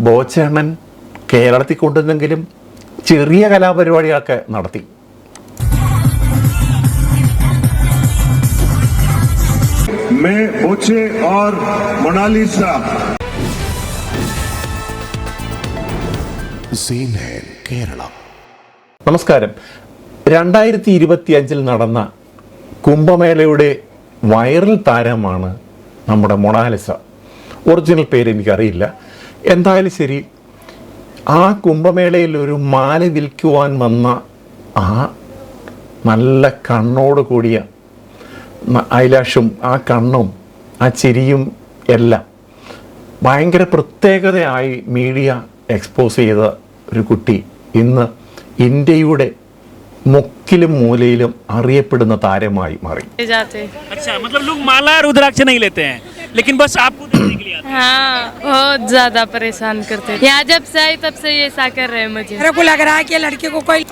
ബോച്ചേണ്ണൻ കേരളത്തിൽ കൊണ്ടുവന്നെങ്കിലും ചെറിയ കലാപരിപാടികളൊക്കെ നടത്തി. നമസ്കാരം. 2025 നടന്ന കുംഭമേളയുടെ വൈറൽ താരമാണ് നമ്മുടെ മൊണാലിസ. ഒറിജിനൽ പേര് എനിക്കറിയില്ല. എന്തായാലും ശരി, ആ കുംഭമേളയിൽ ഒരു മാല വിൽക്കുവാൻ വന്ന ആ നല്ല കണ്ണോട് കൂടിയ ഐലാഷും ആ കണ്ണും ആ ചിരിയും എല്ലാം ഭയങ്കര പ്രത്യേകതയായി മീഡിയ എക്സ്പോസ് ചെയ്ത ഒരു കുട്ടി ഇന്ന് ഇന്ത്യയുടെ മുക്കിലും മൂലയിലും അറിയപ്പെടുന്ന താരമായി മാറി. अच्छा, मतलब लोग माला और रुद्राक्ष नहीं लेते हैं, लेकिन बस आपको देखने के लिए आते हैं। हाँ, बहुत ज्यादा परेशान करते हैं। यहाँ जब से आई तब से ये ऐसा कर रहे हैं मुझे। मेरे को लग रहा है कि लड़के को कोई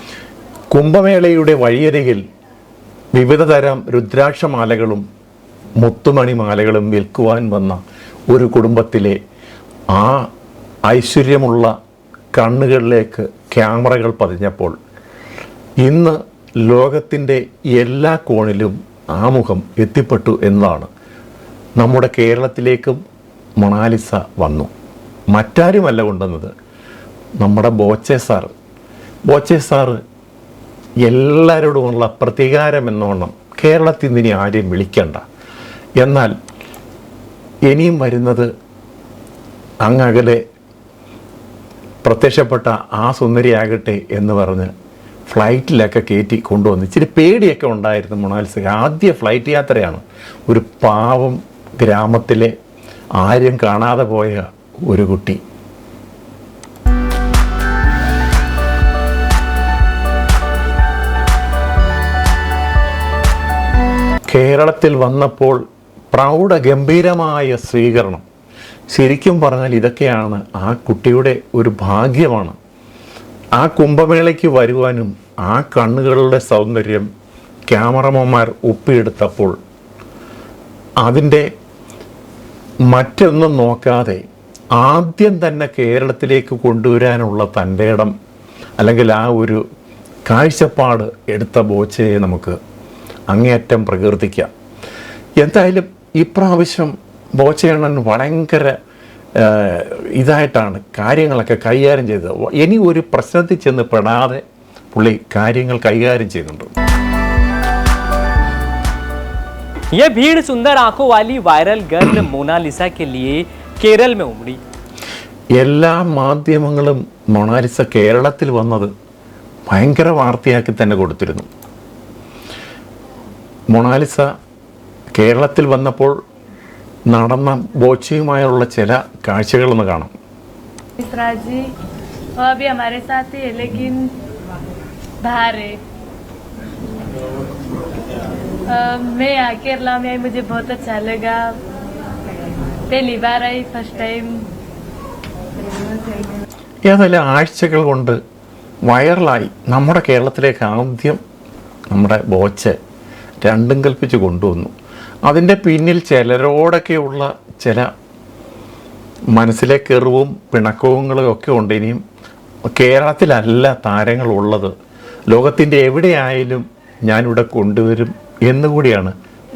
കുംഭമേളയുടെ വഴിയരികിൽ വിവിധ തരം രുദ്രാക്ഷമാലകളും മുത്തുമണിമാലകളും വിൽക്കുവാൻ വന്ന ഒരു കുടുംബത്തിലെ ആ ഐശ്വര്യമുള്ള കണ്ണുകളിലേക്ക് ക്യാമറകൾ പതിഞ്ഞപ്പോൾ ഇന്ന് ലോകത്തിൻ്റെ എല്ലാ കോണിലും ആ മുഖം എത്തിപ്പെട്ടു എന്നതാണ്. നമ്മുടെ കേരളത്തിലേക്കും മൊണാലിസ വന്നു. മറ്റാരുമല്ല കൊണ്ടുവന്നത്, നമ്മുടെ ബോച്ചെ സാറ് എല്ലാവരോടുമുള്ള പ്രതികാരം എന്നോണം കേരളത്തിൽ നിന്ന് ഇനി ആരെയും വിളിക്കണ്ട, എന്നാൽ ഇനിയും വരുന്നത് അങ്ങകലെ പ്രത്യക്ഷപ്പെട്ട ആ സുന്ദരിയാകട്ടെ എന്ന് പറഞ്ഞ് ഫ്ലൈറ്റിലൊക്കെ കയറ്റി കൊണ്ടുവന്ന് ഇച്ചിരി പേടിയൊക്കെ ഉണ്ടായിരുന്നു മൊണാലിസയ്ക്ക്. ആദ്യ ഫ്ലൈറ്റ് യാത്രയാണ്. ഒരു പാവം ഗ്രാമത്തിലെ ആരും കാണാതെ പോയ ഒരു കുട്ടി. കേരളത്തിൽ വന്നപ്പോൾ പ്രൗഢഗംഭീരമായ സ്വീകരണം. ശരിക്കും പറഞ്ഞാൽ ഇതൊക്കെയാണ് ആ കുട്ടിയുടെ ഒരു ഭാഗ്യമാണ്. ആ കുംഭമേളയ്ക്ക് വരുവാനും ആ കണ്ണുകളുടെ സൗന്ദര്യം ക്യാമറമാന്മാർ ഒപ്പിയെടുത്തപ്പോൾ അതിൻ്റെ മറ്റൊന്നും നോക്കാതെ ആദ്യം തന്നെ കേരളത്തിലേക്ക് കൊണ്ടുവരാനുള്ള തൻ്റെ ഇടം അല്ലെങ്കിൽ ആ ഒരു കാഴ്ചപ്പാട് എടുത്ത ബോച്ചയെ നമുക്ക് അങ്ങേയറ്റം പ്രകീർത്തിക്കാം. എന്തായാലും ഇപ്രാവശ്യം ബോച്ചയണ്ണൻ ഭയങ്കര ഇതായിട്ടാണ് കാര്യങ്ങളൊക്കെ കൈകാര്യം ചെയ്തത്. ഇനി ഒരു പ്രശ്നത്തിൽ ചെന്ന് പെടാതെ പുള്ളി കാര്യങ്ങൾ കൈകാര്യം ചെയ്യുന്നുണ്ട്. ये भीड़ सुंदर आंखों वाली वायरल गर्ल मोनालिसा के लिए केरल में उमड़ी. എല്ലാ മാധ്യമങ്ങളും മൊണാലിസ കേരളത്തിൽ വന്നത് ഭയങ്കര വാർത്തയാക്കി തന്നെ കൊടുത്തിരുന്നു. മൊണാലിസ കേരളത്തിൽ വന്നപ്പോൾ നടന്ന ബോച്ചയുമായുള്ള ചില കാഴ്ചകളൊന്ന് കാണാം. मिश्रा जी वो अभी हमारे साथ ही है लेकिन बाहर है। मैं यहाँ केरला में आई, मुझे बहुत अच्छा लगा। पहली बार आई, फर्स्ट टाइम। ഏതായാലും ആഴ്ചകൾ കൊണ്ട് വൈറലായി നമ്മുടെ കേരളത്തിലേക്ക് ആദ്യം നമ്മുടെ ബോച്ച രണ്ടും കൽപ്പിച്ച് കൊണ്ടുവന്നു. അതിൻ്റെ പിന്നിൽ ചിലരോടൊക്കെയുള്ള ചില മനസ്സിലെ കെറിവും പിണക്കവുങ്ങളും ഒക്കെ ഉണ്ട്. ഇനിയും കേരളത്തിലല്ല താരങ്ങളുള്ളത്, ലോകത്തിൻ്റെ എവിടെയായാലും ഞാനിവിടെ കൊണ്ടുവരും എന്നുകൂടിയാണ്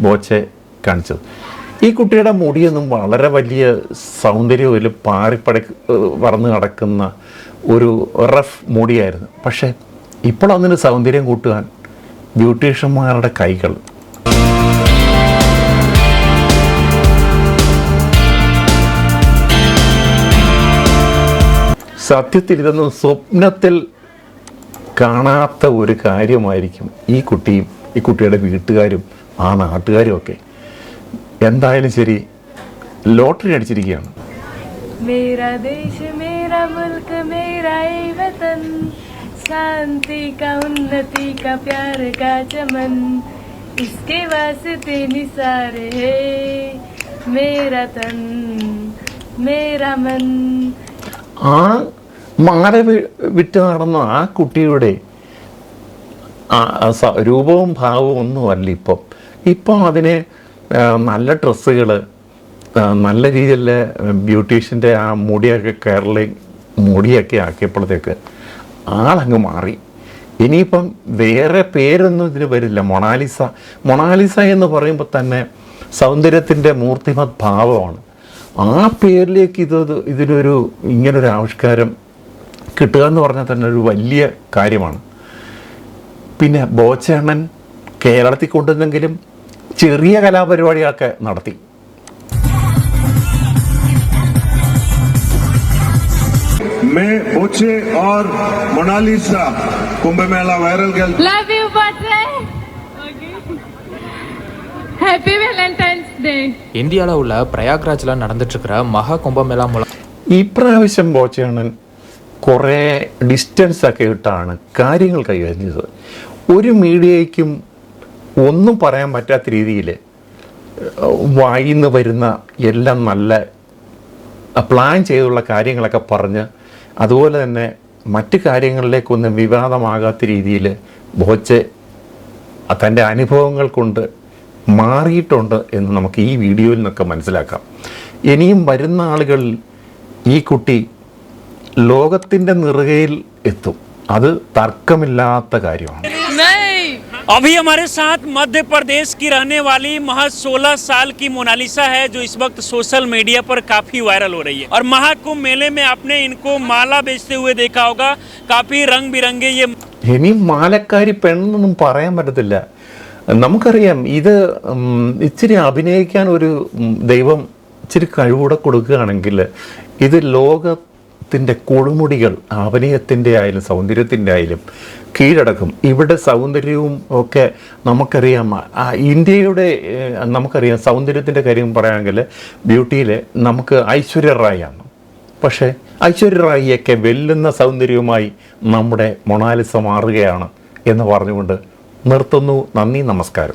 ബോച്ചെ കാണിച്ചത്. ഈ കുട്ടിയുടെ മുടിയൊന്നും വളരെ വലിയ സൗന്ദര്യവും പറന്ന് നടക്കുന്ന ഒരു റഫ് മുടിയായിരുന്നു. പക്ഷേ ഇപ്പോൾ അതിന് സൗന്ദര്യം കൂട്ടുവാൻ ബ്യൂട്ടീഷ്യന്മാരുടെ കൈകൾ. സത്യത്തിൽ ഇതൊന്നും സ്വപ്നത്തിൽ കാണാത്ത ഒരു കാര്യമായിരിക്കും ഈ കുട്ടിയും ഈ കുട്ടിയുടെ വീട്ടുകാരും ആ നാട്ടുകാരും ഒക്കെ. എന്തായാലും ശരി, ലോട്ടറി അടിച്ചിരിക്കുകയാണ്. मेरा देश मेरा मुल्क मेरा ये वतन, शांति का उन्नति का प्यार का चमन, इसके वास्ते निसारे है मेरा तन मेरा मन. ആ മാല വിറ്റ് നടന്ന ആ കുട്ടിയുടെ രൂപവും ഭാവവും ഒന്നുമല്ല ഇപ്പം അതിനെ നല്ല ഡ്രസ്സുകൾ, നല്ല രീതിയിൽ ബ്യൂട്ടീഷ്യൻ്റെ ആ മുടിയൊക്കെ മുടിയൊക്കെ ആക്കിയപ്പോഴത്തേക്ക് ആളങ്ങ് മാറി. ഇനിയിപ്പം വേറെ പേരൊന്നും ഇതിന് വരില്ല. മൊണാലിസ. മൊണാലിസ എന്ന് പറയുമ്പോൾ തന്നെ സൗന്ദര്യത്തിൻ്റെ മൂർത്തിമത് ഭാവമാണ്. ആ പേരിലേക്ക് ഇതിനൊരു ഇങ്ങനൊരു ആവിഷ്കാരം കിട്ടുക എന്ന് പറഞ്ഞാൽ തന്നെ ഒരു വലിയ കാര്യമാണ്. പിന്നെ ബോച്ചേണ്ണൻ കേരളത്തിൽ കൊണ്ടുവന്നെങ്കിലും ചെറിയ കലാപരിപാടികളൊക്കെ നടത്തി. मैं बोचे और Monalisa Kumbh Mela viral girl love you Boche. Happy Valentine's day. இந்தியாவில் உள்ள பிரயாக்ராஜில் நடந்துட்டு இருக்கிற மகா கும்பமேளா மூலம் ഇപ്രാവശ്യം ബോച്ചേണ്ണൻ കുറേ ഡിസ്റ്റൻസൊക്കെ ഇട്ടാണ് കാര്യങ്ങൾ കൈകാര്യം ചെയ്തത്. ഒരു മീഡിയയ്ക്കും ഒന്നും പറയാൻ പറ്റാത്ത രീതിയിൽ വായിന്ന് വരുന്ന എല്ലാം നല്ല പ്ലാൻ ചെയ്തുള്ള കാര്യങ്ങളൊക്കെ പറഞ്ഞ്, അതുപോലെ തന്നെ മറ്റ് കാര്യങ്ങളിലേക്കൊന്നും വിവാദമാകാത്ത രീതിയിൽ ബോച്ചെ തൻ്റെ അനുഭവങ്ങൾ കൊണ്ട് മാറിയിട്ടുണ്ട് എന്ന് നമുക്ക് ഈ വീഡിയോയിൽ നിന്നൊക്കെ മനസ്സിലാക്കാം. ഇനിയും വരുന്ന ആളുകളിൽ ഈ കുട്ടി ലോകത്തിൻ്റെ നെറുകയിൽ എത്തും. അത് തർക്കമില്ലാത്ത കാര്യമാണ്. अभी हमारे साथ मध्य प्रदेश की रहने वाली महज 16 साल की मोनालिसा है, जो इस वक्त सोशल मीडिया पर काफी वायरल हो रही है। और महाकुंभ मेले में आपने इनको माला बेचते हुए देखा होगा, काफी रंग बिरंगे ये. ഇനി മാലക്കാരി പെണ്ണൊന്നും പറയാൻ പറ്റത്തില്ല. നമുക്കറിയാം ഇത് ഇച്ചിരി അഭിനയിക്കാൻ ഒരു ദൈവം ഇച്ചിരി കഴിവൂടെ കൊടുക്കുകയാണെങ്കിൽ ഇത് ലോകത്തിൻ്റെ കൊടുമുടികൾ അഭിനയത്തിൻ്റെ ആയാലും സൗന്ദര്യത്തിൻ്റെ ആയാലും കീഴടക്കും. ഇവിടെ സൗന്ദര്യവും ഒക്കെ നമുക്കറിയാം. ഇന്ത്യയുടെ നമുക്കറിയാം സൗന്ദര്യത്തിൻ്റെ കാര്യം പറയുകയാണെങ്കിൽ ബ്യൂട്ടിയിൽ നമുക്ക് ഐശ്വര്യ റായ് ആണ്. പക്ഷേ ഐശ്വര്യ റായിയൊക്കെ വെല്ലുന്ന സൗന്ദര്യവുമായി നമ്മുടെ മൊണാലിസ മാറുകയാണ് എന്ന് പറഞ്ഞുകൊണ്ട് നിർത്തുന്നു. നന്ദി, നമസ്കാരം.